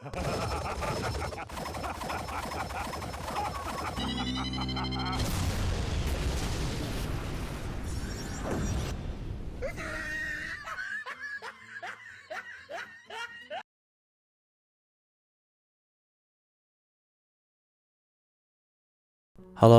Hello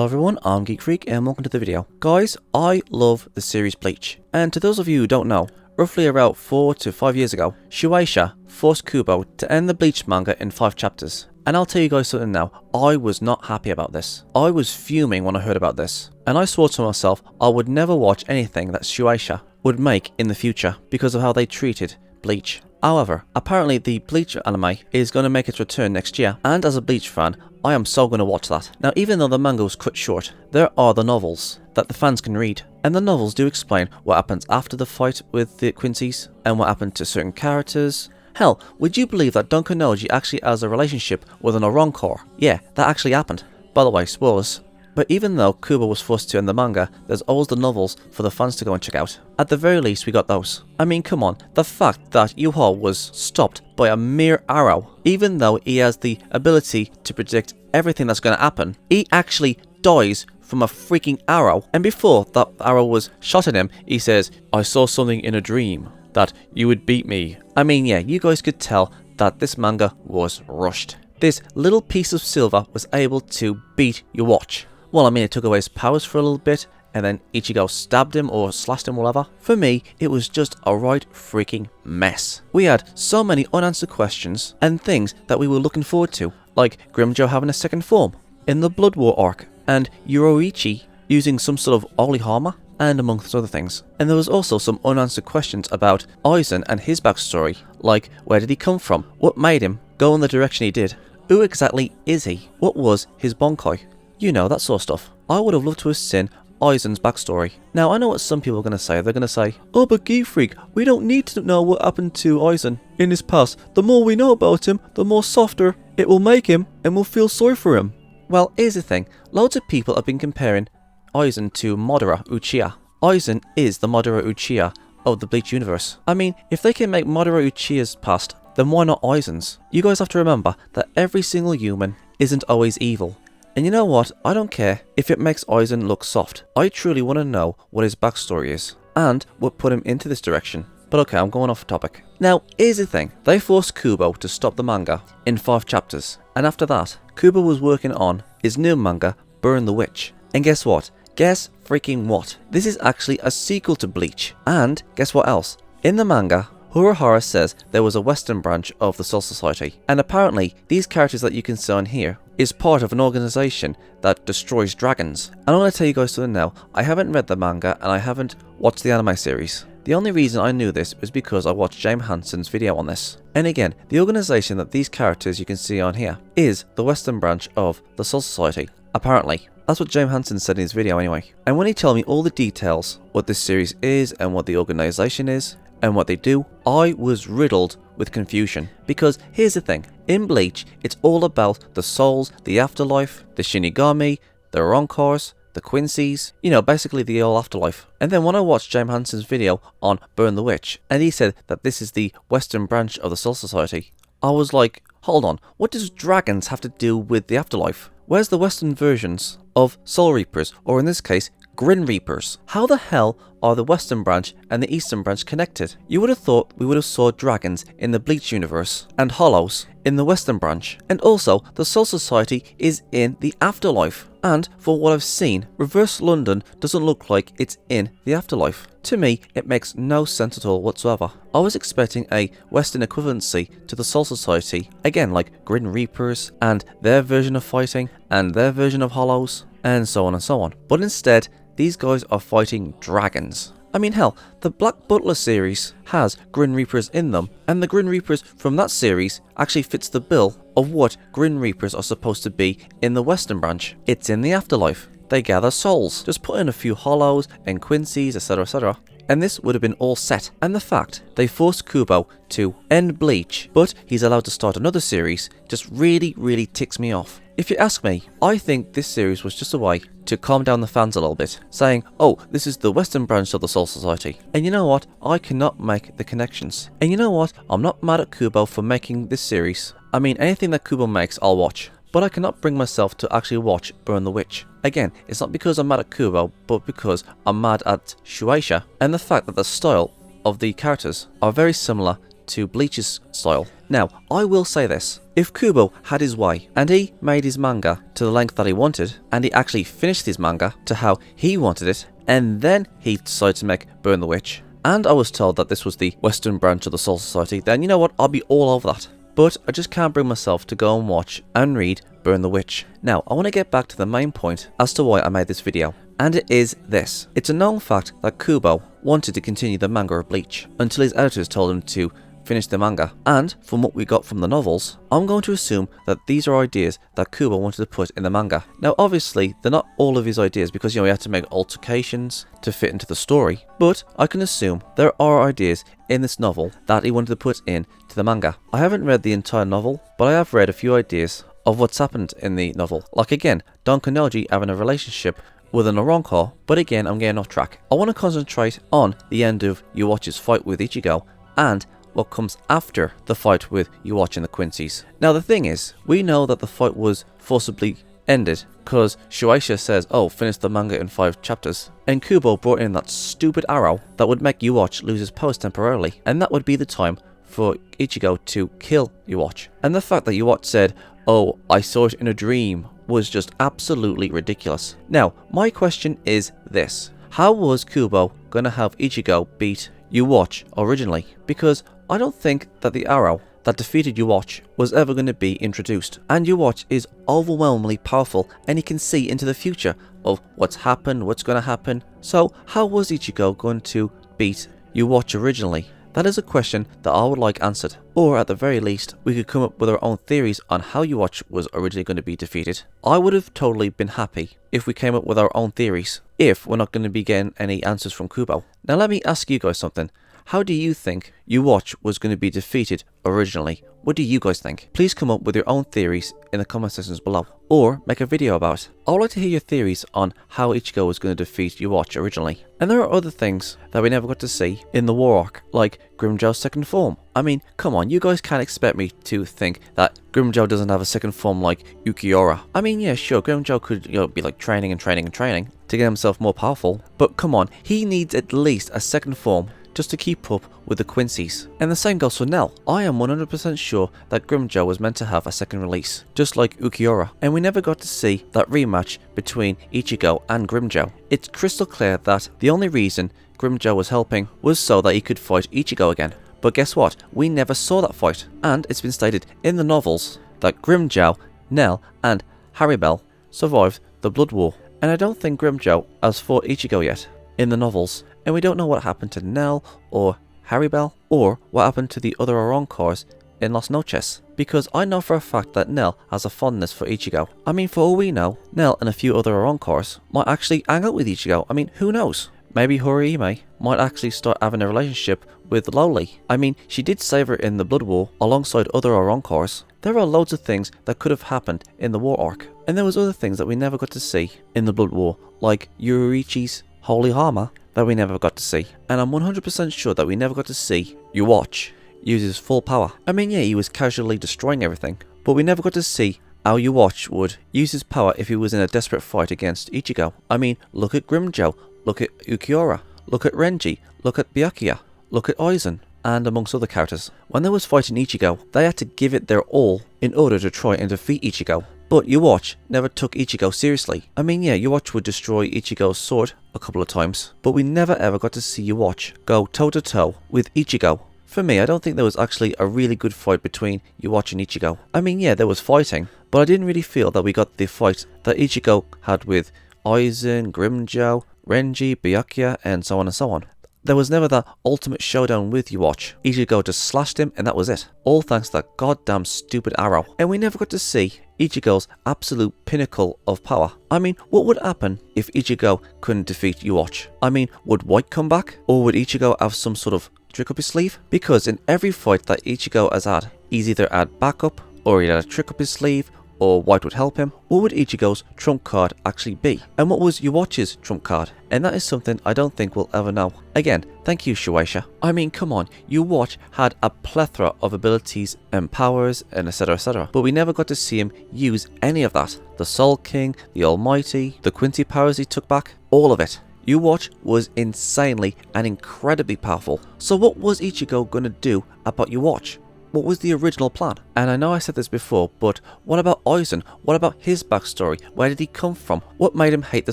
everyone, I'm Geek Freak and welcome to the video. Guys, I love the series Bleach. And to those of you who don't know, roughly around 4 to 5 years ago, Shueisha forced Kubo to end the Bleach manga in 5 chapters. And I'll tell you guys something now, I was not happy about this. I was fuming when I heard about this. And I swore to myself I would never watch anything that Shueisha would make in the future because of how they treated Bleach. However, apparently the Bleach anime is going to make its return next year, and as a Bleach fan, I am so going to watch that. Now, even though the manga was cut short, there are the novels that the fans can read, and the novels do explain what happens after the fight with the Quincy's, and what happened to certain characters. Hell, would you believe that Dunkanoji actually has a relationship with an Oronkor? Yeah, that actually happened. By the way, spoilers. But even though Kubo was forced to end the manga, there's always the novels for the fans to go and check out. At the very least, we got those. I mean, come on, the fact that Yuho was stopped by a mere arrow, even though he has the ability to predict everything that's going to happen, he actually dies from a freaking arrow. And before that arrow was shot at him, he says, "I saw something in a dream, that you would beat me." I mean, yeah, you guys could tell that this manga was rushed. This little piece of silver was able to beat ywatch. Well, I mean, it took away his powers for a little bit, and then Ichigo stabbed him or slashed him, whatever. For me, it was just a right freaking mess. We had so many unanswered questions and things that we were looking forward to, like Grimjo having a second form in the Blood War arc, and Yoruichi using some sort of Olihama, and amongst other things. And there was also some unanswered questions about Aizen and his backstory, like where did he come from, what made him go in the direction he did, who exactly is he, what was his Bonkai. You know, that sort of stuff. I would have loved to have seen Aizen's backstory. Now, I know what some people are going to say. They're going to say, "Oh, but Geek Freak, we don't need to know what happened to Aizen in his past. The more we know about him, the more softer it will make him, and we'll feel sorry for him." Well, here's the thing. Loads of people have been comparing Aizen to Madara Uchiha. Aizen is the Madara Uchiha of the Bleach universe. I mean, if they can make Madara Uchiha's past, then why not Aizen's? You guys have to remember that every single human isn't always evil. And you know what, I don't care if it makes Aizen look soft. I truly want to know what his backstory is, and what put him into this direction. But okay, I'm going off topic. Now, here's the thing. They forced Kubo to stop the manga in 5 chapters. And after that, Kubo was working on his new manga, Burn the Witch. And guess what? Guess freaking what? This is actually a sequel to Bleach. And guess what else? In the manga, Urahara says there was a western branch of the Soul Society, and apparently these characters that you can see on here is part of an organization that destroys dragons. And I'm going to tell you guys something now, I haven't read the manga and I haven't watched the anime series. The only reason I knew this was because I watched James Hansen's video on this. And again, the organization that these characters you can see on here is the western branch of the Soul Society, apparently. That's what James Hansen said in his video anyway. And when he told me all the details, what this series is and what the organization is, and what they do, I was riddled with confusion. Because here's the thing, in Bleach, it's all about the souls, the afterlife, the Shinigami, the Ronkors, the Quincy's, you know, basically the whole afterlife. And then when I watched James Hansen's video on Burn the Witch, and he said that this is the western branch of the Soul Society, I was like, hold on, what does dragons have to do with the afterlife? Where's the western versions of Soul Reapers, or in this case, Grin Reapers? How the hell are the western branch and the eastern branch connected? You would have thought we would have saw dragons in the Bleach universe and hollows in the western branch. And also, the Soul Society is in the afterlife. And for what I've seen, Reverse London doesn't look like it's in the afterlife. To me, it makes no sense at all whatsoever. I was expecting a western equivalency to the Soul Society, again like Grin Reapers and their version of fighting and their version of hollows and so on and so on. But instead, these guys are fighting dragons. I mean, hell, the Black Butler series has Grin Reapers in them, and the Grin Reapers from that series actually fits the bill of what Grin Reapers are supposed to be in the western branch. It's in the afterlife. They gather souls. Just put in a few hollows and Quincy's, etc, etc, and this would have been all set. And the fact they forced Kubo to end Bleach, but he's allowed to start another series, just really ticks me off. If you ask me, I think this series was just a way to calm down the fans a little bit, saying, oh, this is the western branch of the Soul Society. And you know what? I cannot make the connections. And you know what? I'm not mad at Kubo for making this series. I mean, anything that Kubo makes, I'll watch. But I cannot bring myself to actually watch Burn the Witch. Again, it's not because I'm mad at Kubo, but because I'm mad at Shueisha and the fact that the style of the characters are very similar to Bleach's style. Now, I will say this. If Kubo had his way, and he made his manga to the length that he wanted, and he actually finished his manga to how he wanted it, and then he decided to make Burn the Witch, and I was told that this was the Western branch of the Soul Society, then you know what, I'll be all over that. But I just can't bring myself to go and watch and read Burn the Witch. Now, I want to get back to the main point as to why I made this video. And it is this. It's a known fact that Kubo wanted to continue the manga of Bleach until his editors told him to finish the manga. And from what we got from the novels, I'm going to assume that these are ideas that Kubo wanted to put in the manga. Now obviously, they're not all of his ideas because, you know, he had to make altercations to fit into the story. But I can assume there are ideas in this novel that he wanted to put in to the manga. I haven't read the entire novel, but I have read a few ideas of what's happened in the novel. Like again, Don Kanoji having a relationship with an Oronko, but again, I'm getting off track. I want to concentrate on the end of Ywatch's fight with Ichigo and what comes after the fight with Ywatch and the Quincy's. Now the thing is, we know that the fight was forcibly ended because Shueisha says, oh, finish the manga in 5 chapters. And Kubo brought in that stupid arrow that would make Ywatch lose his powers temporarily. And that would be the time for Ichigo to kill Ywatch. And the fact that Ywatch said, oh, I saw it in a dream, was just absolutely ridiculous. Now, my question is this. How was Kubo going to have Ichigo beat Ywatch originally? Because I don't think that the arrow that defeated Ywatch was ever going to be introduced. And Ywatch is overwhelmingly powerful and he can see into the future of what's happened, what's going to happen. So how was Ichigo going to beat Ywatch originally? That is a question that I would like answered. Or at the very least, we could come up with our own theories on how Ywatch was originally going to be defeated. I would have totally been happy if we came up with our own theories, if we're not going to be getting any answers from Kubo. Now let me ask you guys something. How do you think Ywatch was going to be defeated originally? What do you guys think? Please come up with your own theories in the comment sections below, or make a video about it. I would like to hear your theories on how Ichigo was going to defeat Ywatch originally. And there are other things that we never got to see in the war arc, like Grimmjow's second form. I mean, come on, you guys can't expect me to think that Grimmjow doesn't have a second form like Ukiura. I mean, yeah, sure, Grimmjow could, you know, be like training to get himself more powerful, but come on, he needs at least a second form just to keep up with the Quincy's. And the same goes for Nell. I am 100% sure that Grimmjow was meant to have a second release, just like Ukiura, and we never got to see that rematch between Ichigo and Grimmjow. It's crystal clear that the only reason Grimmjow was helping was so that he could fight Ichigo again. But guess what? We never saw that fight, and it's been stated in the novels that Grimmjow, Nell, and Haribel survived the Blood War. And I don't think Grimmjow has fought Ichigo yet in the novels. And we don't know what happened to Nell or Haribel or what happened to the other Oronkors in Las Noches. Because I know for a fact that Nell has a fondness for Ichigo. I mean, for all we know, Nell and a few other Oronkors might actually hang out with Ichigo. I mean, who knows? Maybe Horihime might actually start having a relationship with Loli. I mean, she did save her in the Blood War alongside other Oronkors. There are loads of things that could have happened in the war arc. And there was other things that we never got to see in the Blood War, like Yuriichi's holy armor that we never got to see. And I'm 100% sure that we never got to see Ywatch use his full power. I mean, yeah, he was casually destroying everything, but we never got to see how Ywatch would use his power if he was in a desperate fight against Ichigo. I mean, look at Grimmjow, look at Ukiura, look at Renji, look at Byakuya, look at Aizen, and amongst other characters. When they was fighting Ichigo, they had to give it their all in order to try and defeat Ichigo. But Ywatch never took Ichigo seriously. I mean, yeah, Ywatch would destroy Ichigo's sword a couple of times, but we never ever got to see Ywatch go toe to toe with Ichigo. For me, I don't think there was actually a really good fight between Ywatch and Ichigo. I mean, yeah, there was fighting, but I didn't really feel that we got the fight that Ichigo had with Aizen, Grimmjow, Renji, Byakuya, and so on and so on. There was never that ultimate showdown with Ywatch. Ichigo just slashed him and that was it. All thanks to that goddamn stupid arrow. And we never got to see Ichigo's absolute pinnacle of power. I mean, what would happen if Ichigo couldn't defeat Ywatch? I mean, would White come back? Or would Ichigo have some sort of trick up his sleeve? Because in every fight that Ichigo has had, he's either had backup, or he had a trick up his sleeve, or white would help him? What would Ichigo's trump card actually be? And what was Ywatch's trump card? And that is something I don't think we'll ever know. Again, thank you, Shueisha. I mean, come on, Ywatch had a plethora of abilities and powers and etc, but we never got to see him use any of that. The Soul King, the Almighty, the Quincy powers he took back, all of it. Ywatch was insanely and incredibly powerful. So what was Ichigo gonna do about Ywatch? What was the original plan? And I know I said this before, but what about Aizen? What about his backstory? Where did he come from? What made him hate the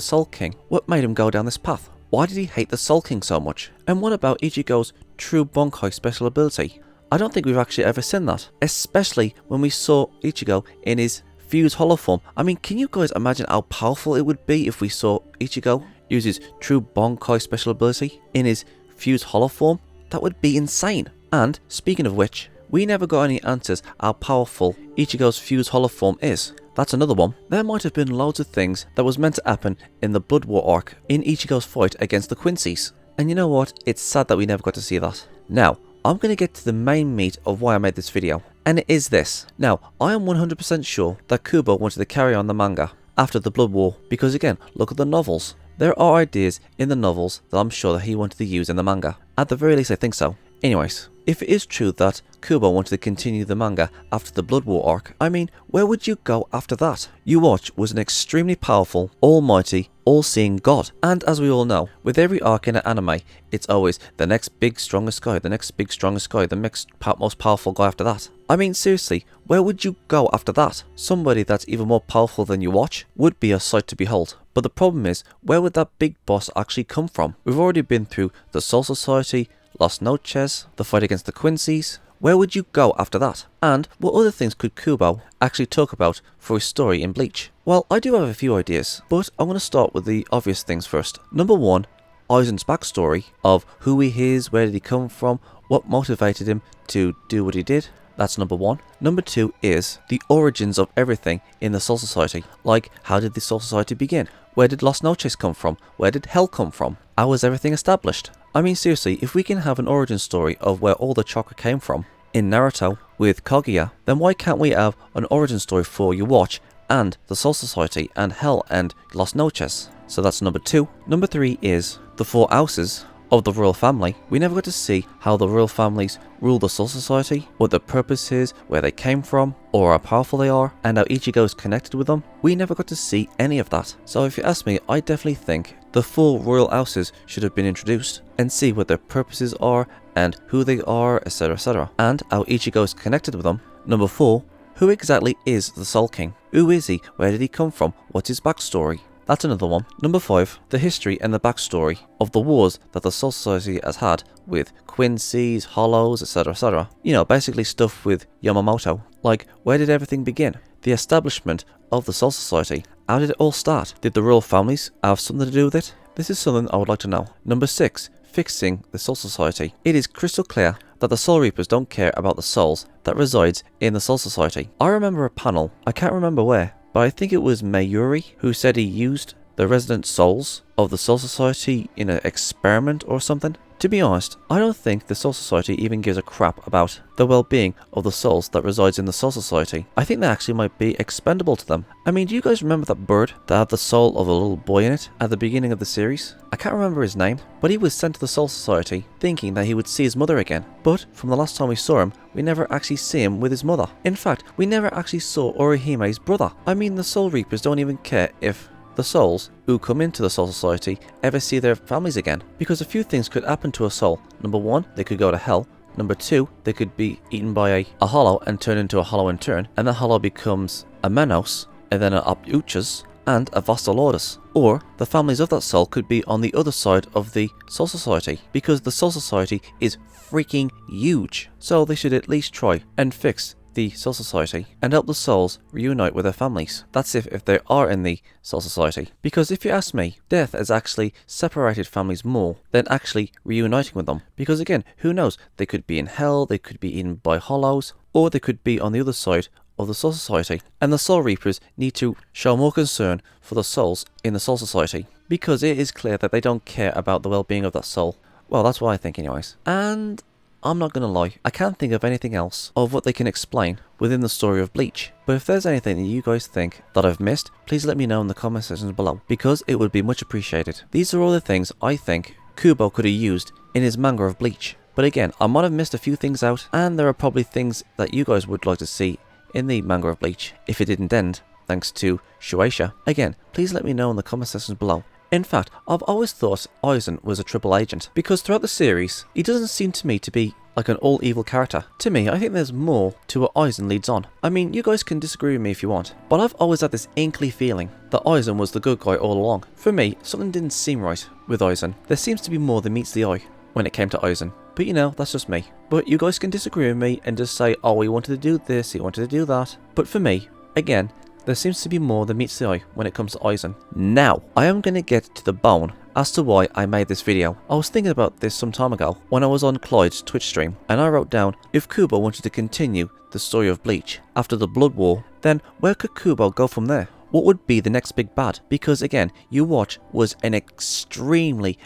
Soul King? What made him go down this path? Why did he hate the Soul King so much? And what about Ichigo's true Bankai special ability? I don't think we've actually ever seen that, especially when we saw Ichigo in his fused hollow form. I mean, can you guys imagine how powerful it would be if we saw Ichigo use his true Bankai special ability in his fused hollow form? That would be insane. And speaking of which, we never got any answers how powerful Ichigo's fused hollow form is. That's another one. There might have been loads of things that was meant to happen in the Blood War arc in Ichigo's fight against the Quincy's. And you know what? It's sad that we never got to see that. Now, I'm going to get to the main meat of why I made this video. And it is this. Now, I am 100% sure that Kubo wanted to carry on the manga after the Blood War. Because again, look at the novels. There are ideas in the novels that I'm sure that he wanted to use in the manga. At the very least, I think so. Anyways, if it is true that Kubo wanted to continue the manga after the Blood War arc, I mean, where would you go after that? Ywatch was an extremely powerful, almighty, all-seeing god. And as we all know, with every arc in an anime, it's always the next big strongest guy, the next big strongest guy, the next most powerful guy after that. I mean, seriously, where would you go after that? Somebody that's even more powerful than Ywatch would be a sight to behold. But the problem is, where would that big boss actually come from? We've already been through the Soul Society, Las Noches, the fight against the Quincy's. Where would you go after that? And what other things could Kubo actually talk about for his story in Bleach? Well, I do have a few ideas, but I'm going to start with the obvious things first. Number one, Aizen's backstory of who he is, where did he come from, what motivated him to do what he did. That's number one. Number two is the origins of everything in the Soul Society. Like, how did the Soul Society begin? Where did Las Noches come from? Where did Hell come from? How was everything established? I mean, seriously, if we can have an origin story of where all the chakra came from in Naruto with Kaguya, then why can't we have an origin story for Ywatch and the Soul Society and Hell and Las Noches? So that's number two. Number three is the four houses of the royal family. We never got to see how the royal families rule the Soul Society, what their purpose is, where they came from, or how powerful they are, and how Ichigo is connected with them. We never got to see any of that. So if you ask me, I definitely think the four royal houses should have been introduced and see what their purposes are and who they are, etc, and how Ichigo is connected with them. Number four, who exactly is the Soul King? Who is he? Where did he come from? What's his backstory? That's another one. Number five, the history and the backstory of the wars that the Soul Society has had with Quincy's, Hollows, etc. You know, basically stuff with Yamamoto. Like, where did everything begin? The establishment of the Soul Society. How did it all start? Did the royal families have something to do with it? This is something I would like to know. Number six, fixing the Soul Society. It is crystal clear that the Soul Reapers don't care about the souls that resides in the Soul Society. I remember a panel, I can't remember where, but I think it was Mayuri who said he used the resident souls of the Soul Society in an experiment or something. To be honest, I don't think the Soul Society even gives a crap about the well-being of the souls that resides in the Soul Society. I think they actually might be expendable to them. I mean, do you guys remember that bird that had the soul of a little boy in it at the beginning of the series? I can't remember his name, but he was sent to the Soul Society thinking that he would see his mother again. But from the last time we saw him, we never actually see him with his mother. In fact, we never actually saw Orihime's brother. I mean, the Soul Reapers don't even care if the souls who come into the Soul Society ever see their families again, because a few things could happen to a soul. Number one, they could go to hell. Number two, they could be eaten by a hollow and turn into a hollow in turn, and the hollow becomes a Menos, and then an Up-Uchas, and a Vastalotus. Or the families of that soul could be on the other side of the Soul Society, because the Soul Society is freaking huge. So they should at least try and fix the Soul Society and help the souls reunite with their families. That's if they are in the Soul Society. Because if you ask me, death has actually separated families more than actually reuniting with them. Because again, who knows? They could be in hell, they could be eaten by hollows, or they could be on the other side of the Soul Society. And the Soul Reapers need to show more concern for the souls in the Soul Society, because it is clear that they don't care about the well-being of that soul. Well, that's what I think anyways. And I'm not gonna lie, I can't think of anything else of what they can explain within the story of Bleach. But if there's anything that you guys think that I've missed, please let me know in the comment sections below, because it would be much appreciated. These are all the things I think Kubo could have used in his manga of Bleach. But again, I might have missed a few things out, and there are probably things that you guys would like to see in the manga of Bleach if it didn't end, thanks to Shueisha. Again, please let me know in the comment sections below. In fact, I've always thought Aizen was a triple agent, because throughout the series, he doesn't seem to me to be like an all-evil character. To me, I think there's more to what Aizen leads on. I mean, you guys can disagree with me if you want, but I've always had this inkly feeling that Aizen was the good guy all along. For me, something didn't seem right with Aizen. There seems to be more than meets the eye when it came to Aizen. But you know, that's just me. But you guys can disagree with me and just say, oh, he wanted to do this, he wanted to do that. But for me, again, there seems to be more than meets the eye when it comes to Aizen. Now, I am going to get to the bone as to why I made this video. I was thinking about this some time ago when I was on Clyde's Twitch stream, and I wrote down, if Kubo wanted to continue the story of Bleach after the Blood War, then where could Kubo go from there? What would be the next big bad? Because again, Ywatch was an extremely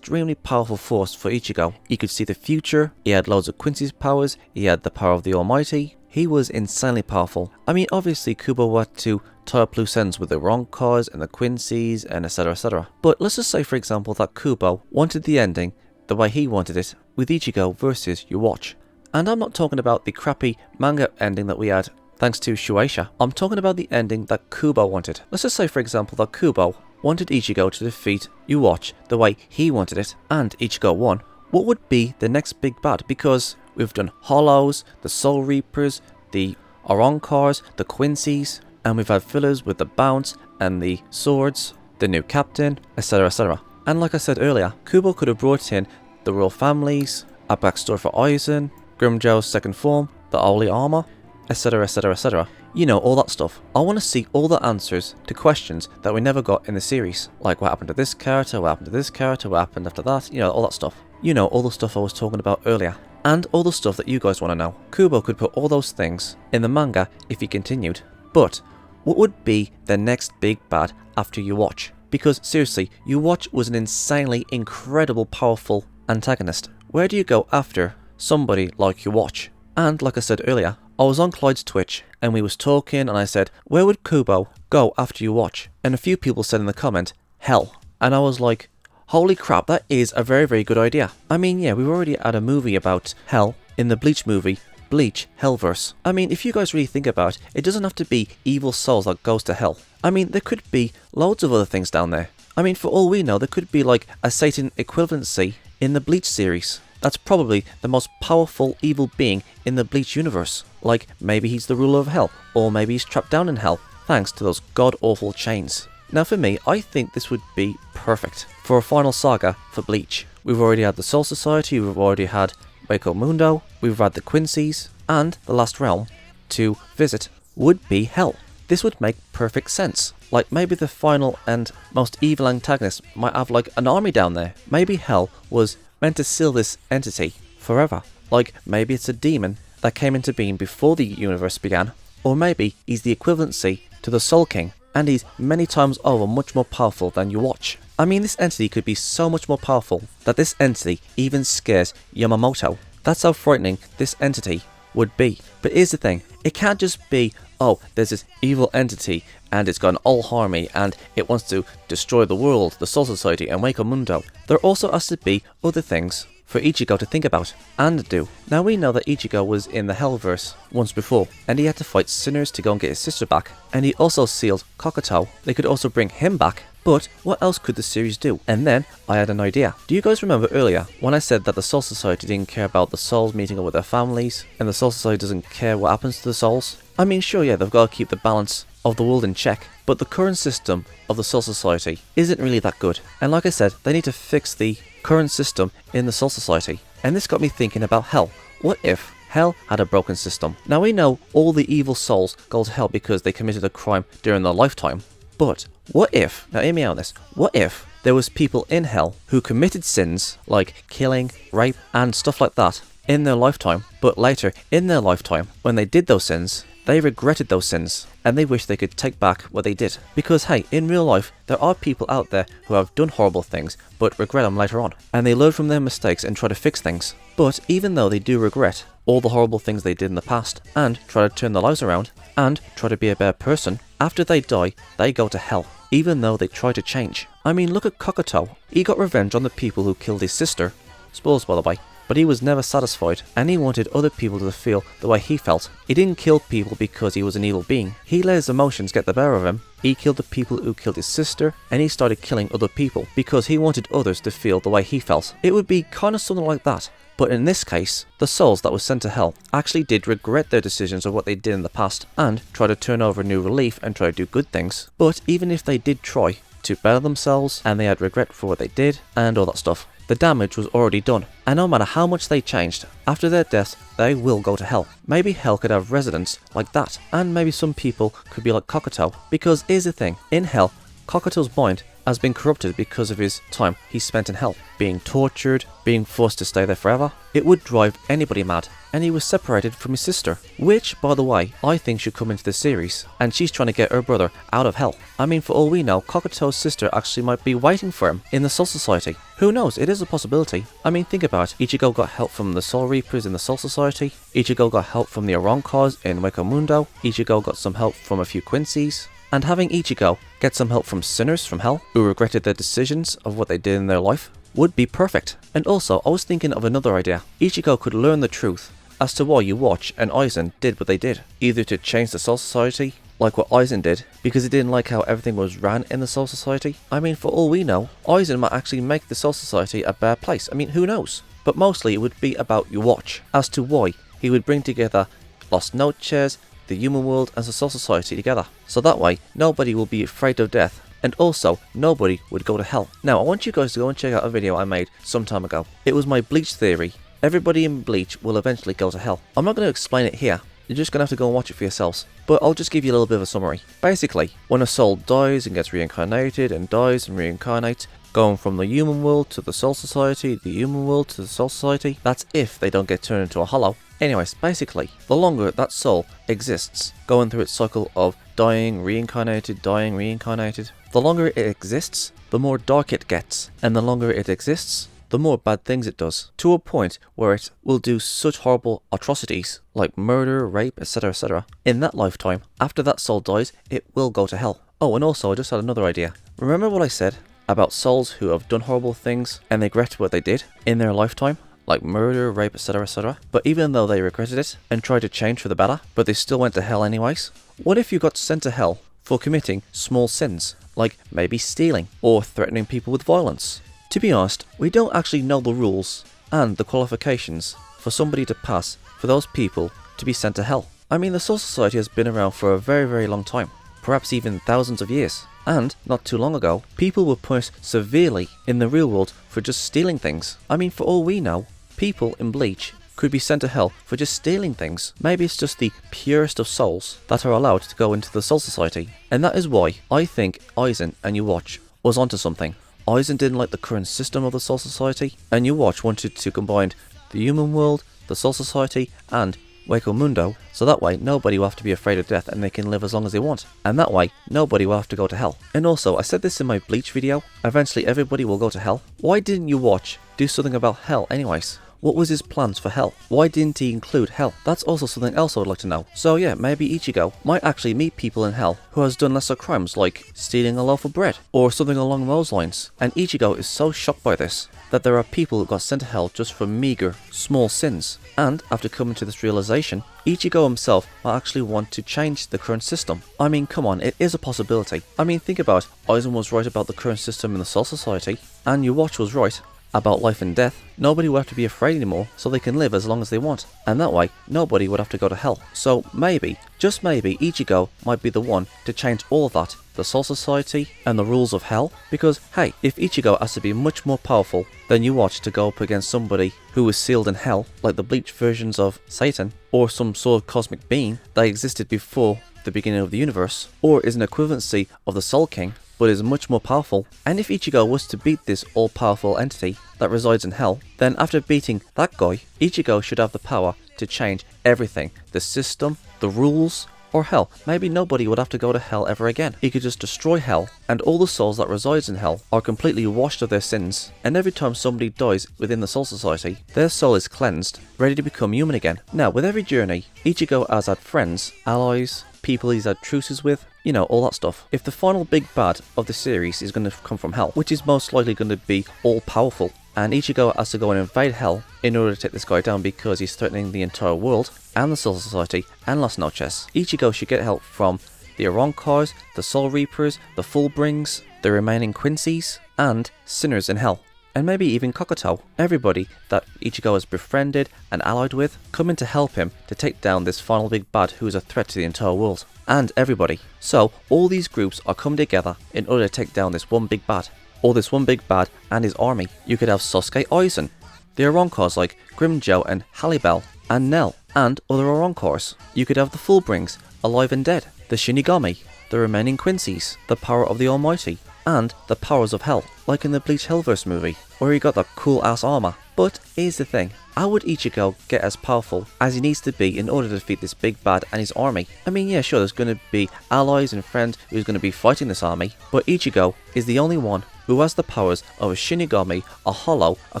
powerful force for Ichigo. He could see the future, he had loads of Quincy's powers, he had the power of the Almighty. He was insanely powerful. I mean, obviously Kubo had to tie up loose ends with the Ronkars and the Quincy's and etc, etc. But let's just say, for example, that Kubo wanted the ending the way he wanted it, with Ichigo versus Ywatch. And I'm not talking about the crappy manga ending that we had thanks to Shueisha. I'm talking about the ending that Kubo wanted. Let's just say, for example, that Kubo wanted Ichigo to defeat Ywatch the way he wanted it, and Ichigo won. What would be the next big bad? Because we've done Hollows, the Soul Reapers, the Oronkars, the Quincy's, and we've had fillers with the Bounce and the Swords, the new captain, etc, etc. And like I said earlier, Kubo could have brought in the royal families, a backstory for Aizen, Grimmjow's second form, the holy armor, etc, etc, etc. You know, all that stuff. I want to see all the answers to questions that we never got in the series. Like what happened to this character, what happened to this character, what happened after that, you know, all that stuff. You know, all the stuff I was talking about earlier. And all the stuff that you guys want to know. Kubo could put all those things in the manga if he continued. But what would be the next big bad after Ywatch? Because seriously, Ywatch was an insanely incredible powerful antagonist. Where do you go after somebody like Ywatch? And like I said earlier, I was on Clyde's Twitch and we was talking and I said, where would Kubo go after Ywatch? And a few people said in the comment, hell. And I was like, holy crap, that is a very good idea. I mean, yeah, we've already had a movie about hell in the Bleach movie, Bleach Hellverse. I mean, if you guys really think about it, it doesn't have to be evil souls that goes to hell. I mean, there could be loads of other things down there. I mean, for all we know, there could be like a Satan equivalency in the Bleach series. That's probably the most powerful evil being in the Bleach universe. Like, maybe he's the ruler of hell, or maybe he's trapped down in hell, thanks to those god-awful chains. Now for me, I think this would be perfect for a final saga for Bleach. We've already had the Soul Society, we've already had Waco Mundo, we've had the Quincy's, and the last realm to visit would be Hell. This would make perfect sense. Like maybe the final and most evil antagonist might have like an army down there. Maybe Hell was meant to seal this entity forever. Like maybe it's a demon that came into being before the universe began. Or maybe he's the equivalency to the Soul King, and he's many times over much more powerful than Ywatch. I mean, this entity could be so much more powerful that this entity even scares Yamamoto. That's how frightening this entity would be. But here's the thing, it can't just be, oh, there's this evil entity and it's got an all army and it wants to destroy the world, the Soul Society and Waco Mundo. There also has to be other things for Ichigo to think about and do. Now we know that Ichigo was in the Hellverse once before and he had to fight sinners to go and get his sister back, and he also sealed Kokoto. They could also bring him back. But what else could the series do? And then I had an idea. Do you guys remember earlier when I said that the Soul Society didn't care about the souls meeting up with their families, and the Soul Society doesn't care what happens to the souls? I mean, sure, yeah, they've got to keep the balance of the world in check, but the current system of the Soul Society isn't really that good. And like I said, they need to fix the current system in the Soul Society. And this got me thinking about Hell. What if Hell had a broken system? Now we know all the evil souls go to Hell because they committed a crime during their lifetime. But what if, now hear me out on this, what if there was people in Hell who committed sins like killing, rape and stuff like that in their lifetime, but later in their lifetime, when they did those sins, they regretted those sins, and they wish they could take back what they did. Because hey, in real life, there are people out there who have done horrible things, but regret them later on. And they learn from their mistakes and try to fix things. But even though they do regret all the horrible things they did in the past, and try to turn their lives around, and try to be a better person, after they die, they go to hell, even though they try to change. I mean, look at Kokoto. He got revenge on the people who killed his sister. Spoilers, by the way. But he was never satisfied, and he wanted other people to feel the way he felt. He didn't kill people because he was an evil being. He let his emotions get the better of him. He killed the people who killed his sister, and he started killing other people because he wanted others to feel the way he felt. It would be kind of something like that. But in this case, the souls that were sent to hell actually did regret their decisions of what they did in the past, and try to turn over a new leaf and try to do good things. But even if they did try to better themselves, and they had regret for what they did, and all that stuff, the damage was already done, and no matter how much they changed, after their deaths, they will go to hell. Maybe hell could have residents like that, and maybe some people could be like Kokoto, because here's the thing, in hell, Kokoto's mind has been corrupted because of his time he spent in hell, being tortured, being forced to stay there forever. It would drive anybody mad, and he was separated from his sister, which, by the way, I think should come into the series, and she's trying to get her brother out of hell. I mean, for all we know, Kokoto's sister actually might be waiting for him in the Soul Society. Who knows, it is a possibility. I mean, think about it. Ichigo got help from the Soul Reapers in the Soul Society, Ichigo got help from the Oronkos in Wako Mundo, Ichigo got some help from a few Quincy's. And having Ichigo get some help from sinners from hell who regretted their decisions of what they did in their life would be perfect. And also, I was thinking of another idea. Ichigo could learn the truth as to why Ywatch and Aizen did what they did. Either to change the Soul Society, like what Aizen did, because he didn't like how everything was ran in the Soul Society. I mean, for all we know, Aizen might actually make the Soul Society a bad place. I mean, who knows? But mostly it would be about Ywatch, as to why he would bring together Lost Note Chairs, the human world and the Soul Society together. So that way, nobody will be afraid of death, and also, nobody would go to hell. Now, I want you guys to go and check out a video I made some time ago. It was my Bleach theory. Everybody in Bleach will eventually go to hell. I'm not going to explain it here. You're just going to have to go and watch it for yourselves. But I'll just give you a little bit of a summary. Basically, when a soul dies and gets reincarnated and dies and reincarnates, going from the human world to the Soul Society, the human world to the Soul Society, that's if they don't get turned into a hollow. Anyways, basically, the longer that soul exists, going through its cycle of dying, reincarnated, the longer it exists, the more dark it gets, and the longer it exists, the more bad things it does, to a point where it will do such horrible atrocities, like murder, rape, etc. in that lifetime. After that soul dies, it will go to hell. Oh, and also, I just had another idea. Remember what I said about souls who have done horrible things and they regret what they did in their lifetime? Like murder, rape, etc. But even though they regretted it and tried to change for the better, but they still went to hell anyways? What if you got sent to hell for committing small sins, like maybe stealing or threatening people with violence? To be honest, we don't actually know the rules and the qualifications for somebody to pass for those people to be sent to hell. I mean, the Soul Society has been around for a very long time, perhaps even thousands of years. And, not too long ago, people were punished severely in the real world for just stealing things. I mean, for all we know, people in Bleach could be sent to hell for just stealing things. Maybe it's just the purest of souls that are allowed to go into the Soul Society. And that is why I think Aizen and Ywatch was onto something. Aizen didn't like the current system of the Soul Society, and Ywatch wanted to combine the human world, the Soul Society, and Wako Mundo, so that way nobody will have to be afraid of death and they can live as long as they want. And that way, nobody will have to go to hell. And also, I said this in my Bleach video, eventually everybody will go to hell. Why didn't Ywatch do something about hell anyways? What was his plans for hell? Why didn't he include hell? That's also something else I would like to know. So yeah, maybe Ichigo might actually meet people in hell who has done lesser crimes like stealing a loaf of bread or something along those lines. And Ichigo is so shocked by this that there are people who got sent to hell just for meager, small sins. And after coming to this realization, Ichigo himself might actually want to change the current system. I mean, come on, it is a possibility. I mean, think about it. Aizen was right about the current system in the Soul Society, and Ywatch was right about life and death. Nobody would have to be afraid anymore, so they can live as long as they want. And that way, nobody would have to go to hell. So maybe, just maybe, Ichigo might be the one to change all of that. The Soul Society and the rules of hell. Because, hey, if Ichigo has to be much more powerful than Ywatch to go up against somebody who was sealed in hell, like the Bleach versions of Satan, or some sort of cosmic being that existed before the beginning of the universe, or is an equivalency of the Soul King, but is much more powerful. And if Ichigo was to beat this all-powerful entity, that resides in hell, then after beating that guy, Ichigo should have the power to change everything. The system, the rules, or hell, maybe nobody would have to go to hell ever again. He could just destroy hell, and all the souls that resides in hell are completely washed of their sins, and every time somebody dies within the Soul Society, their soul is cleansed, ready to become human again. Now, with every journey, Ichigo has had friends, allies, people he's had truces with, you know, all that stuff. If the final big bad of the series is going to come from hell, which is most likely going to be all-powerful, and Ichigo has to go and invade hell in order to take this guy down because he's threatening the entire world, and the Soul Society, and Las Noches, Ichigo should get help from the Arrancars, the Soul Reapers, the Fullbrings, the remaining Quincy's, and Sinners in Hell. And maybe even Kokoto, everybody that Ichigo has befriended and allied with, coming to help him to take down this final big bad who is a threat to the entire world. And everybody. So, all these groups are coming together in order to take down this one big bad. Or this one big bad and his army. You could have Sasuke Aizen, the Arrancars like Grimmjow and Hallibell, and Nell, and other Arrancars. You could have the Fullbrings, alive and dead, the Shinigami, the remaining Quincy's, the power of the Almighty, and the powers of hell, like in the Bleach Hellverse movie, where he got that cool ass armor. But here's the thing, how would Ichigo get as powerful as he needs to be in order to defeat this big bad and his army? I mean, yeah, sure, there's going to be allies and friends who's going to be fighting this army, but Ichigo is the only one who has the powers of a Shinigami, a Hollow, a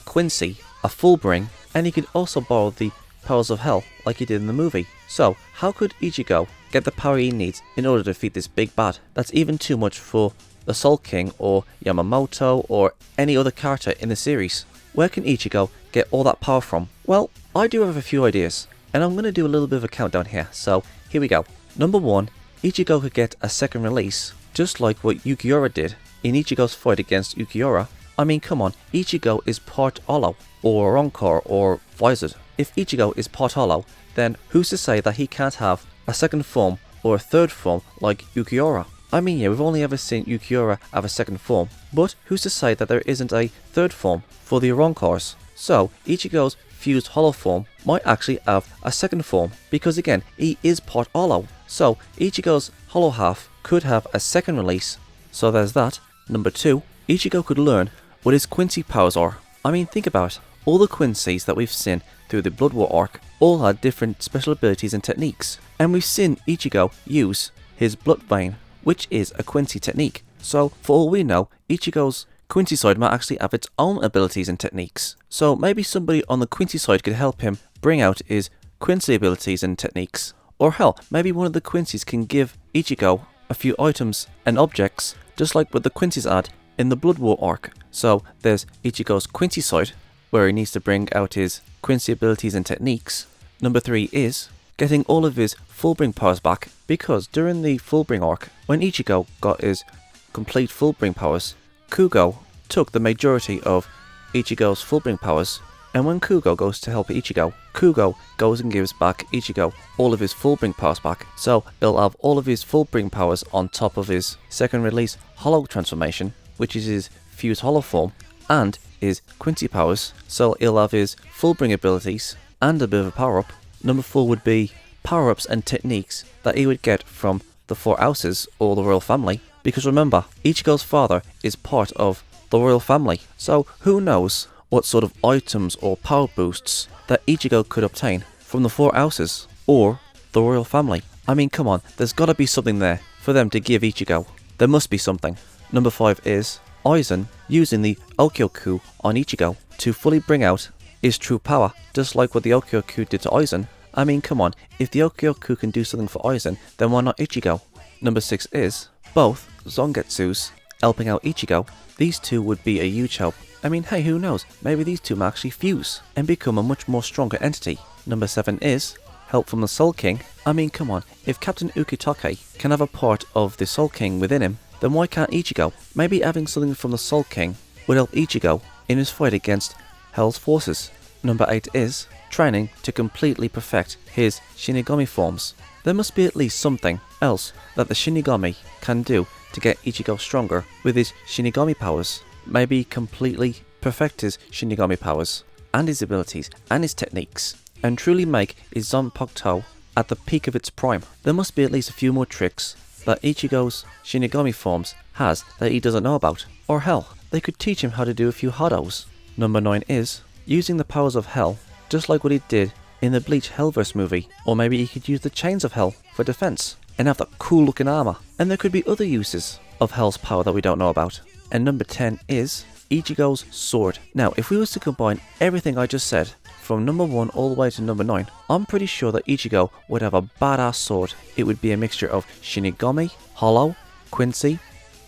Quincy, a Fullbring, and he could also borrow the powers of hell like he did in the movie. So, how could Ichigo get the power he needs in order to defeat this big bad? That's even too much for the Soul King or Yamamoto or any other character in the series. Where can Ichigo get all that power from? Well, I do have a few ideas, and I'm going to do a little bit of a countdown here, so here we go. Number 1, Ichigo could get a second release, just like what Yukiura did in Ichigo's fight against Ukiura. I mean, come on, Ichigo is part Hollow, or Arrancar, or Vizard. If Ichigo is part Hollow, then who's to say that he can't have a second form or a third form like Ukiura? I mean, yeah, we've only ever seen Ukiura have a second form, but who's to say that there isn't a third form for the Arrancars? So, Ichigo's fused Hollow form might actually have a second form, because again, he is part Hollow. So, Ichigo's Hollow half could have a second release, so there's that. Number 2, Ichigo could learn what his Quincy powers are. I mean, think about it. All the Quincy's that we've seen through the Blood War arc all had different special abilities and techniques, and we've seen Ichigo use his Blood Vein, which is a Quincy technique. So, for all we know, Ichigo's Quincy side might actually have its own abilities and techniques. So maybe somebody on the Quincy side could help him bring out his Quincy abilities and techniques. Or hell, maybe one of the Quincy's can give Ichigo a few items and objects, just like what the Quincy's had in the Blood War arc. So there's Ichigo's Quincy side, where he needs to bring out his Quincy abilities and techniques. Number 3 is getting all of his Fullbring powers back, because during the Fullbring arc, when Ichigo got his complete Fullbring powers, Kugo took the majority of Ichigo's Fullbring powers, and when Kugo goes to help Ichigo, Kugo goes and gives back Ichigo all of his Fullbring powers back. So he'll have all of his Fullbring powers on top of his second release Hollow transformation, which is his fused Hollow form, and his Quincy powers. So he'll have his Fullbring abilities and a bit of a power up. Number 4 would be power-ups and techniques that he would get from the 4 houses or the royal family, because remember, Ichigo's father is part of the royal family, so who knows what sort of items or power boosts that Ichigo could obtain from the 4 houses or the royal family. I mean, come on, there's gotta be something there for them to give Ichigo. There must be something. Number 5 is Aizen using the Okyoku on Ichigo to fully bring out his true power, just like what the Okyoku did to Aizen. I mean, come on, if the Okyoku can do something for Aizen, then why not Ichigo? Number 6 is both Zangetsus helping out Ichigo. These two would be a huge help. I mean, hey, who knows, maybe these two might actually fuse and become a much more stronger entity. Number 7 is help from the Soul King. I mean, come on, if Captain Ukitake can have a part of the Soul King within him, then why can't Ichigo? Maybe having something from the Soul King would help Ichigo in his fight against Hell's forces. Number 8 is training to completely perfect his Shinigami forms. There must be at least something else that the Shinigami can do to get Ichigo stronger with his Shinigami powers. Maybe completely perfect his Shinigami powers and his abilities and his techniques, and truly make his Zanpakuto at the peak of its prime. There must be at least a few more tricks that Ichigo's Shinigami forms has that he doesn't know about. Or hell, they could teach him how to do a few Hados. Number 9 is using the powers of hell, just like what he did in the Bleach Hellverse movie. Or maybe he could use the chains of hell for defense and have that cool looking armor. And there could be other uses of hell's power that we don't know about. And number 10 is Ichigo's sword. Now, if we was to combine everything I just said, from number 1 all the way to number 9, I'm pretty sure that Ichigo would have a badass sword. It would be a mixture of Shinigami, Hollow, Quincy,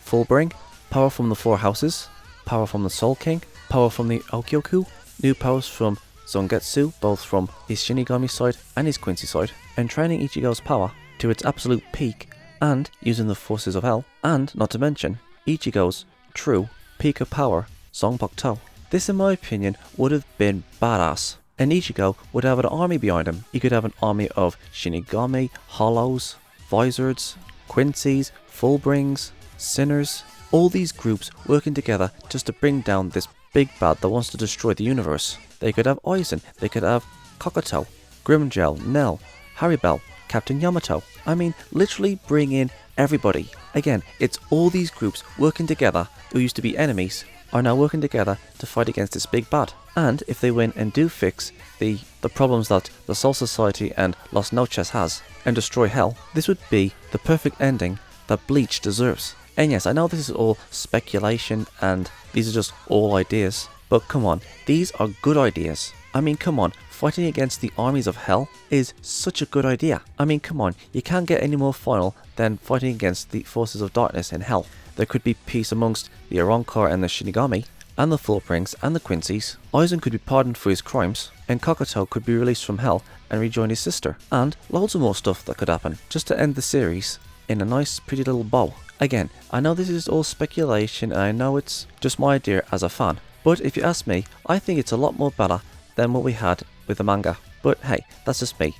Fullbring, power from the 4 houses, power from the Soul King, power from the Okyoku, new powers from Zangetsu, both from his Shinigami side and his Quincy side, and training Ichigo's power to its absolute peak and using the forces of hell, and not to mention Ichigo's true peak of power, Zanpakuto. This in my opinion would have been badass, and Ichigo would have an army behind him. He could have an army of Shinigami, Hollows, Vizards, Quincy's, Fullbrings, Sinners, all these groups working together just to bring down this big bad that wants to destroy the universe. They could have Aizen, they could have Kokoto, Grimgel, Nell, Haribel, Captain Yamato. I mean, literally bring in everybody. Again, it's all these groups working together who used to be enemies are now working together to fight against this big bad. And if they win and do fix the problems that the Soul Society and Las Noches has and destroy hell, this would be the perfect ending that Bleach deserves. And yes, I know this is all speculation and these are just all ideas, but come on, these are good ideas. I mean, come on, fighting against the armies of hell is such a good idea. I mean, come on, you can't get any more final than fighting against the forces of darkness in hell. There could be peace amongst the Arrancar and the Shinigami, and the Fullbrings and the Quincy's. Aizen could be pardoned for his crimes, and Kokoto could be released from hell and rejoin his sister. And loads of more stuff that could happen, just to end the series in a nice pretty little bow. Again, I know this is all speculation and I know it's just my idea as a fan, but if you ask me, I think it's a lot more better than what we had with the manga. But hey, that's just me.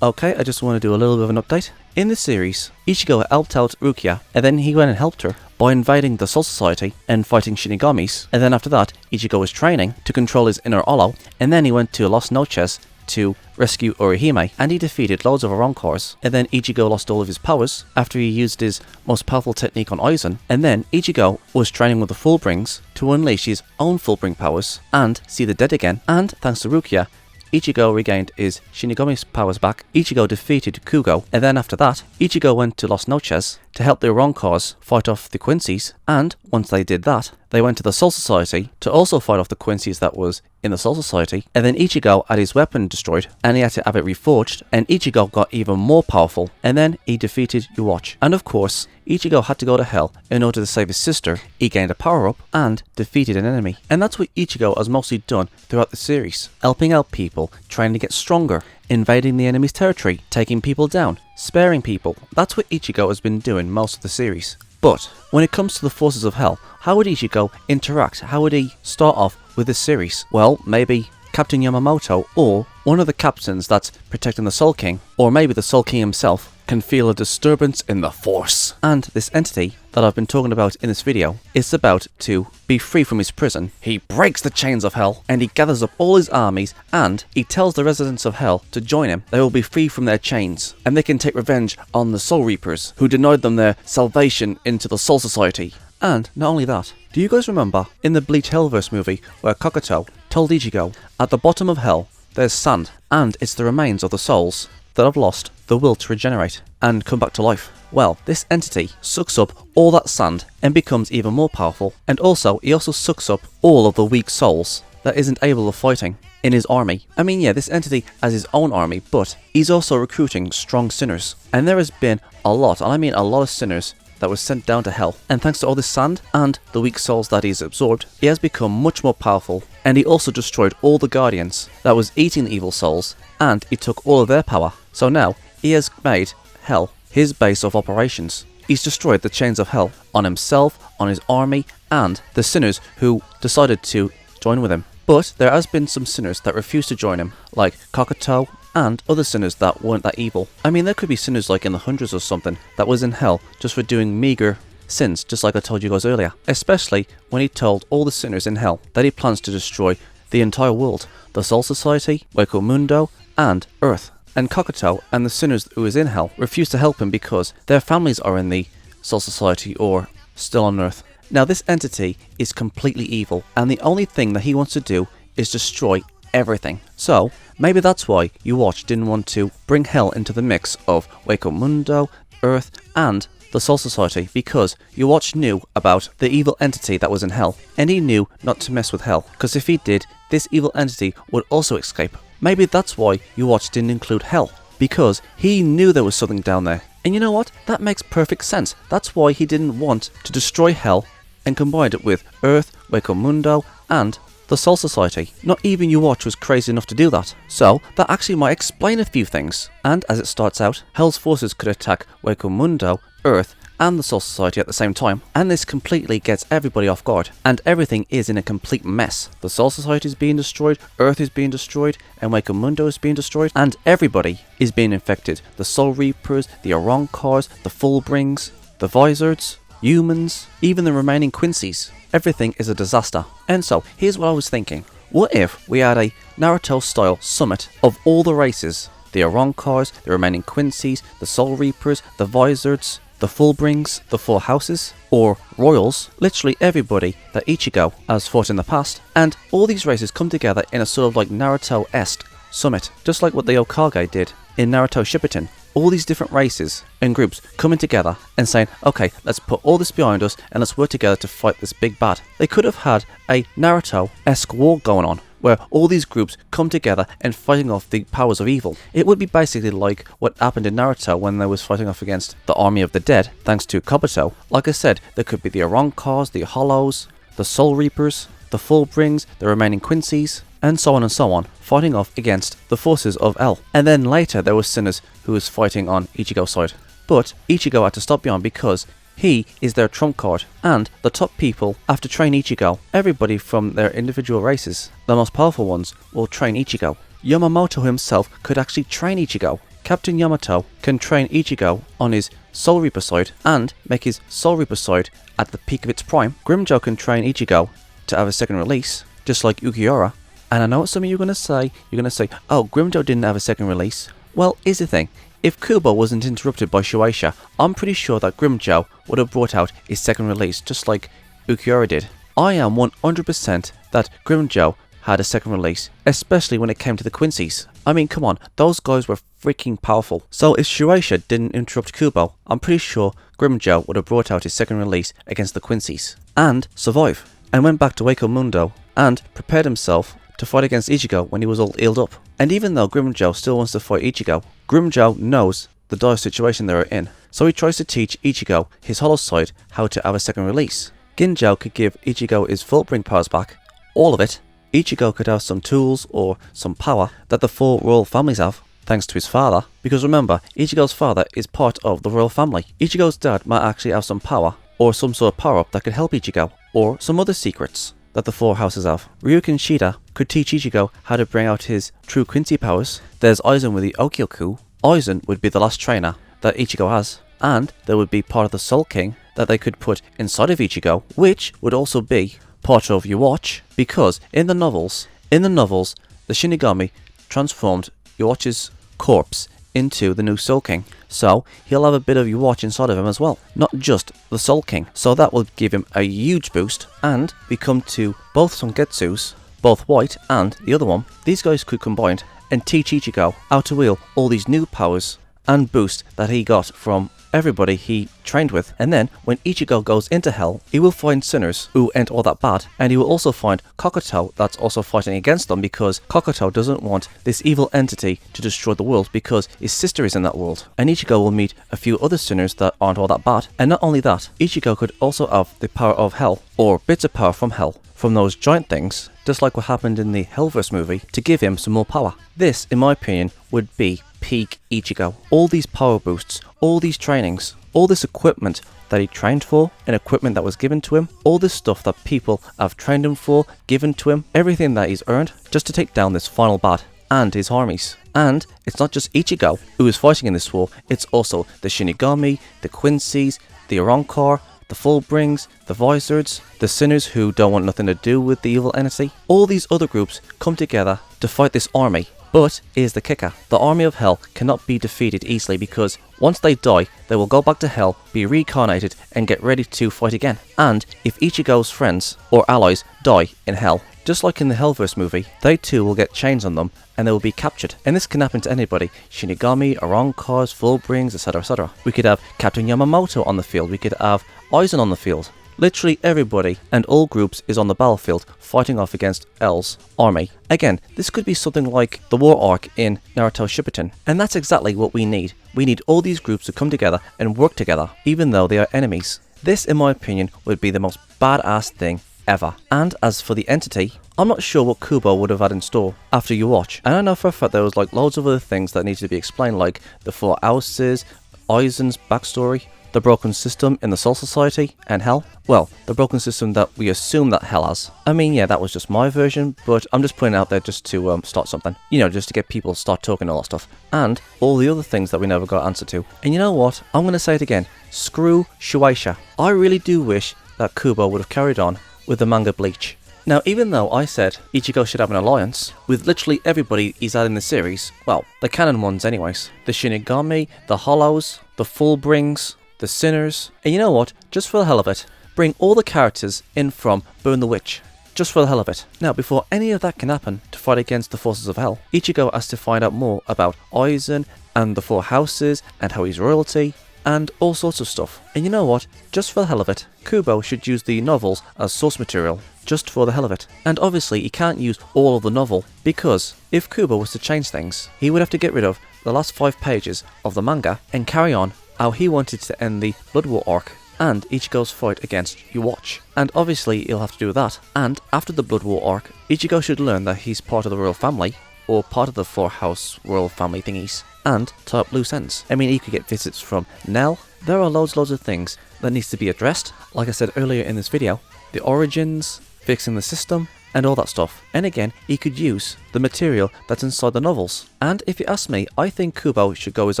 Okay, I just want to do a little bit of an update. In this series, Ichigo helped out Rukia, and then he went and helped her by invading the Soul Society and fighting Shinigamis, and then after that, Ichigo was training to control his inner Hollow, and then he went to Las Noches to rescue Orihime, and he defeated loads of Arrancars, and then Ichigo lost all of his powers after he used his most powerful technique on Aizen, and then Ichigo was training with the Fullbrings to unleash his own Fullbring powers and see the dead again, and thanks to Rukia, Ichigo regained his Shinigami's powers back, Ichigo defeated Kugo, and then after that, Ichigo went to Las Noches to help the Arrancars fight off the Quincy's, and once they did that, they went to the Soul Society to also fight off the Quincy's that was in the Soul Society, and then Ichigo had his weapon destroyed, and he had to have it reforged, and Ichigo got even more powerful, and then he defeated Ywatch. And of course, Ichigo had to go to hell in order to save his sister, he gained a power-up, and defeated an enemy. And that's what Ichigo has mostly done throughout the series, helping out people, trying to get stronger, invading the enemy's territory, taking people down, sparing people. That's what Ichigo has been doing most of the series. But when it comes to the forces of hell, how would Ichigo interact? How would he start off with this series? Well, maybe Captain Yamamoto or one of the captains that's protecting the Soul King, or maybe the Soul King himself can feel a disturbance in the force. And this entity that I've been talking about in this video is about to be free from his prison. He breaks the chains of hell and he gathers up all his armies and he tells the residents of hell to join him. They will be free from their chains and they can take revenge on the Soul Reapers who denied them their salvation into the Soul Society. And not only that, do you guys remember in the Bleach Hellverse movie where Kokoto told Ichigo, at the bottom of hell there's sand and it's the remains of the souls that have lost the will to regenerate and come back to life? Well, this entity sucks up all that sand and becomes even more powerful, and also he also sucks up all of the weak souls that isn't able of fighting in his army. I mean, yeah, this entity has his own army, but he's also recruiting strong sinners, and there has been a lot, and I mean a lot of sinners that was sent down to hell, and thanks to all this sand and the weak souls that he's absorbed, he has become much more powerful, and he also destroyed all the guardians that was eating the evil souls, and he took all of their power. So now, he has made hell his base of operations. He's destroyed the chains of hell on himself, on his army, and the sinners who decided to join with him. But there has been some sinners that refused to join him, like Kokoto, and other sinners that weren't that evil. I mean, there could be sinners like in the hundreds or something that was in hell just for doing meager sins, just like I told you guys earlier. Especially when he told all the sinners in hell that he plans to destroy the entire world, the Soul Society, Hueco Mundo, and Earth. And Kokoto and the sinners who is in hell refuse to help him because their families are in the Soul Society or still on Earth. Now this entity is completely evil, and the only thing that he wants to do is destroy everything. So maybe that's why ywatch didn't want to bring hell into the mix of Waco Mundo, Earth, and the Soul Society, because ywatch knew about the evil entity that was in hell, and he knew not to mess with hell, because if he did, this evil entity would also escape. Maybe that's why ywatch didn't include hell, because he knew there was something down there. And you know what? That makes perfect sense. That's why he didn't want to destroy hell and combined it with Earth, Waco Mundo, and the Soul Society. Not even ywatch was crazy enough to do that. So that actually might explain a few things. And as it starts out, hell's forces could attack Waco Mundo, Earth, and the Soul Society at the same time, and this completely gets everybody off guard, and everything is in a complete mess. The Soul Society is being destroyed, Earth is being destroyed, and Waco Mundo is being destroyed, and everybody is being infected. The Soul Reapers, the Oronkars, the Fullbrings, the Vizards, humans, even the remaining Quincy's. Everything is a disaster. And so, here's what I was thinking. What if we had a Naruto-style summit of all the races? The Oronkars, the remaining Quincy's, the Soul Reapers, the Vizards, the Fullbrings, the Four Houses, or Royals, literally everybody that Ichigo has fought in the past, and all these races come together in a sort of like Naruto-esque summit, just like what the Hokage did in Naruto Shippuden. All these different races and groups coming together and saying, okay, let's put all this behind us and let's work together to fight this big bad. They could have had a Naruto-esque war going on, where all these groups come together and fighting off the powers of evil. It would be basically like what happened in Naruto when they was fighting off against the army of the dead, thanks to Kabuto. Like I said, there could be the Oronkars, the Hollows, the Soul Reapers, the Fullbrings, the remaining Quincy's, and so on, fighting off against the forces of L. And then later there was Sinners who was fighting on Ichigo's side. But Ichigo had to stop behind because he is their trump card, and the top people have to train Ichigo. Everybody from their individual races, the most powerful ones, will train Ichigo. Yamamoto himself could actually train Ichigo. Captain Yamato can train Ichigo on his Soul Reaper side and make his Soul Reaper side at the peak of its prime. Grimmjow can train Ichigo to have a second release, just like Ukiura. And I know what some of you are going to say. You're going to say, oh, Grimmjow didn't have a second release. Well, here's the thing. If Kubo wasn't interrupted by Shueisha, I'm pretty sure that Grimmjow would have brought out his second release, just like Ukiura did. I am 100% that Grimmjow had a second release, especially when it came to the Quincy's. I mean, come on, those guys were freaking powerful. So if Shueisha didn't interrupt Kubo, I'm pretty sure Grimmjow would have brought out his second release against the Quincy's and survive, and went back to Waco Mundo and prepared himself to fight against Ichigo when he was all healed up. And even though Grimmjow still wants to fight Ichigo, Grimmjow knows the dire situation they are in, so he tries to teach Ichigo, his hollow side, how to have a second release. Ginjo could give Ichigo his Fullbring powers back, all of it. Ichigo could have some tools or some power that the four royal families have, thanks to his father, because remember, Ichigo's father is part of the royal family. Ichigo's dad might actually have some power, or some sort of power-up that could help Ichigo, or some other secrets that the four houses have. Ryukin Shida could teach Ichigo how to bring out his true Quincy powers. There's Aizen with the Okyoku. Aizen would be the last trainer that Ichigo has, and there would be part of the Soul King that they could put inside of Ichigo, which would also be part of ywatch, because in the novels, the Shinigami transformed ywatch's corpse into the new Soul King, so he'll have a bit of ywatch inside of him as well, not just the Soul King. So that will give him a huge boost, and we come to both Songetsus, both White and the other one. These guys could combine and teach Ichigo how to wield all these new powers and boost that he got from everybody he trained with. And then when Ichigo goes into hell, he will find sinners who ain't all that bad, and he will also find Kokoto that's also fighting against them, because Kokoto doesn't want this evil entity to destroy the world because his sister is in that world. And Ichigo will meet a few other sinners that aren't all that bad. And not only that, Ichigo could also have the power of hell, or bits of power from hell, from those giant things, just like what happened in the Hellverse movie, to give him some more power. This, in my opinion, would be peak Ichigo. All these power boosts, all these trainings, all this equipment that he trained for, and equipment that was given to him, all this stuff that people have trained him for, given to him, everything that he's earned just to take down this final bad and his armies. And it's not just Ichigo who is fighting in this war, it's also the Shinigami, the Quincy's, the Oronkar, the Fullbrings, the Vizards, the Sinners who don't want nothing to do with the evil entity. All these other groups come together to fight this army, But here's the kicker. The army of hell cannot be defeated easily because once they die, they will go back to hell, be reincarnated, and get ready to fight again. And if Ichigo's friends or allies die in hell, just like in the Hellverse movie, they too will get chains on them and they will be captured. And this can happen to anybody. Shinigami, Arrancars, Fullbrings, etc, etc. We could have Captain Yamamoto on the field, we could have Aizen on the field. Literally everybody and all groups is on the battlefield fighting off against L's army. Again, this could be something like the war arc in Naruto Shippuden, and that's exactly what we need. We need all these groups to come together and work together, even though they are enemies. This, in my opinion, would be the most badass thing ever. And as for the entity, I'm not sure what Kubo would have had in store after Ywatch, and I know for a fact there was like loads of other things that needed to be explained, like the 4 houses, Aizen's backstory, the broken system in the Soul Society, and Hell. Well, the broken system that we assume that Hell has. I mean, yeah, that was just my version, but I'm just putting it out there just to start something. You know, just to get people to start talking all that stuff. And all the other things that we never got answer to. And you know what? I'm going to say it again. Screw Shueisha. I really do wish that Kubo would have carried on with the manga Bleach. Now, even though I said Ichigo should have an alliance with literally everybody he's had in the series, well, the canon ones anyways. The Shinigami, the Hollows, the Fullbrings, the Sinners, and you know what, just for the hell of it, bring all the characters in from Burn the Witch, just for the hell of it. Now, before any of that can happen to fight against the forces of hell, Ichigo has to find out more about Aizen and the 4 houses and how he's royalty, and all sorts of stuff. And you know what, just for the hell of it, Kubo should use the novels as source material, just for the hell of it. And obviously he can't use all of the novel, because if Kubo was to change things, he would have to get rid of the last 5 pages of the manga and carry on how he wanted to end the Blood War arc and Ichigo's fight against Ywatch. And obviously he'll have to do that. And after the Blood War arc, Ichigo should learn that he's part of the royal family, or part of the 4 house royal family thingies, and tie up loose ends. I mean, he could get visits from Nell. There are loads of things that needs to be addressed. Like I said earlier in this video, the origins, fixing the system, and all that stuff. And again, he could use the material that's inside the novels. And if you ask me, I think Kubo should go his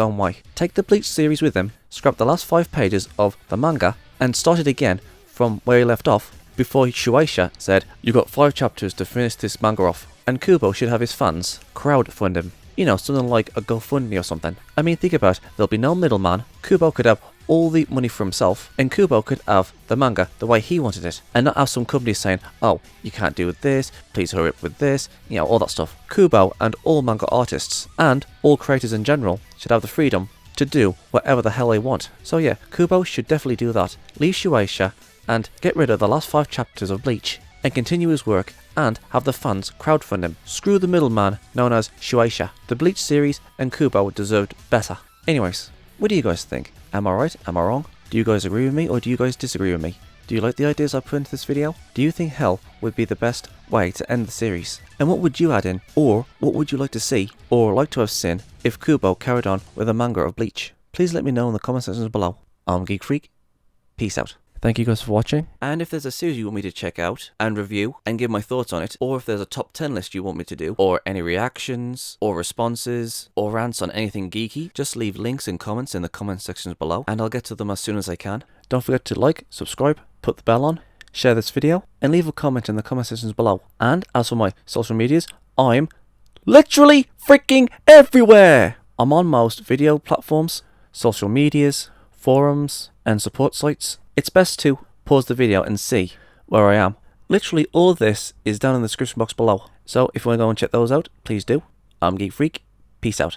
own way. Take the Bleach series with him, scrap the last 5 pages of the manga, and start it again from where he left off before Shueisha said, "You've got 5 chapters to finish this manga off." And Kubo should have his fans crowdfund him. You know, something like a GoFundMe or something. I mean, think about it, there'll be no middleman. Kubo could have all the money for himself, and Kubo could have the manga the way he wanted it, and not have some company saying, "Oh, you can't do this, please hurry up with this," you know, all that stuff. Kubo and all manga artists, and all creators in general, should have the freedom to do whatever the hell they want. So yeah, Kubo should definitely do that. Leave Shueisha, and get rid of the last 5 chapters of Bleach, and continue his work, and have the fans crowdfund him. Screw the middleman known as Shueisha. The Bleach series and Kubo deserved better. Anyways, what do you guys think? Am I right? Am I wrong? Do you guys agree with me, or do you guys disagree with me? Do you like the ideas I put into this video? Do you think Hell would be the best way to end the series? And what would you add in, or what would you like to see, or like to have seen, if Kubo carried on with a manga of Bleach? Please let me know in the comment sections below. I'm Geek Freak. Peace out. Thank you guys for watching. And if there's a series you want me to check out and review and give my thoughts on it, or if there's a top 10 list you want me to do, or any reactions, or responses, or rants on anything geeky, just leave links and comments in the comment sections below, and I'll get to them as soon as I can. Don't forget to like, subscribe, put the bell on, share this video, and leave a comment in the comment sections below. And as for my social medias, I'm literally freaking everywhere! I'm on most video platforms, social medias, forums, and support sites. It's best to pause the video and see where I am. Literally all of this is down in the description box below. So if you want to go and check those out, please do. I'm Geek Freak. Peace out.